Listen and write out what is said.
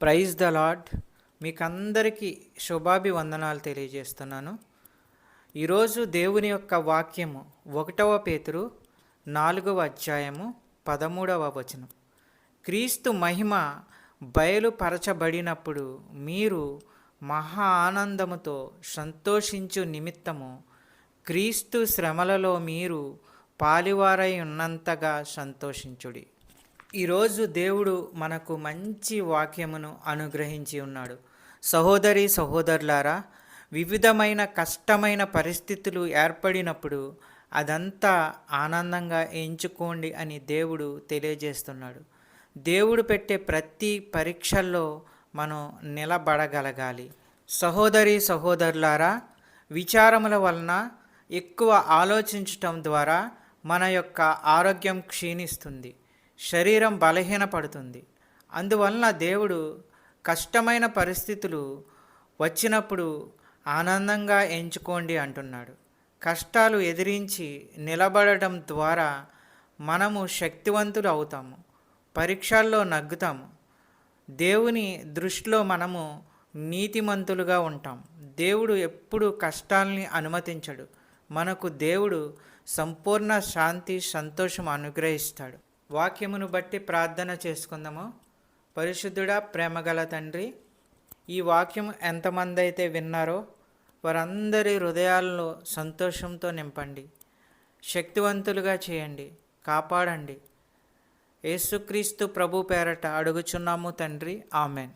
Praise the lord. మీకందరికీ శుభాభివందనాలు తెలియజేస్తున్నాను. ఈరోజు దేవుని యొక్క వాక్యము 1 పేతురు 4వ అధ్యాయము 13వ వచనం. క్రీస్తు మహిమ బయలుపరచబడినప్పుడు మీరు మహా ఆనందముతో సంతోషించు నిమిత్తము క్రీస్తు శ్రమలలో మీరు పాలివారై ఉన్నంతగా సంతోషించుడి. ఈరోజు దేవుడు మనకు మంచి వాక్యమును అనుగ్రహించి ఉన్నాడు. సహోదరి సహోదరులారా, వివిధమైన కష్టమైన పరిస్థితులు ఏర్పడినప్పుడు అదంతా ఆనందంగా ఎంచుకోండి అని దేవుడు తెలియజేస్తున్నాడు. దేవుడు పెట్టే ప్రతి పరీక్షల్లో మనం నిలబడగలగాలి. సహోదరి సహోదరులారా, విచారముల వలన ఎక్కువ ఆలోచించటం ద్వారా మన యొక్క ఆరోగ్యం క్షీణిస్తుంది, శరీరం బలహీనపడుతుంది. అందువలన దేవుడు కష్టమైన పరిస్థితులు వచ్చినప్పుడు ఆనందంగా ఎంచుకోండి అంటున్నాడు. కష్టాలు ఎదిరించి నిలబడటం ద్వారా మనము శక్తివంతులు అవుతాము, పరీక్షల్లో నగ్గుతాము. దేవుని దృష్టిలో మనము నీతిమంతులుగా ఉంటాం. దేవుడు ఎప్పుడు కష్టాలని అనుమతించడు. మనకు దేవుడు సంపూర్ణ శాంతి సంతోషం అనుగ్రహిస్తాడు. వాక్యమును బట్టి ప్రార్థన చేసుకుందాము. పరిశుద్ధుడా, ప్రేమగల తండ్రి, ఈ వాక్యం ఎంతమంది అయితే విన్నారో వారందరి హృదయాల్లో సంతోషంతో నింపండి, శక్తివంతులుగా చేయండి, కాపాడండి. యేసుక్రీస్తు ప్రభు పేరట అడుగుచున్నాము తండ్రి, ఆమెన్.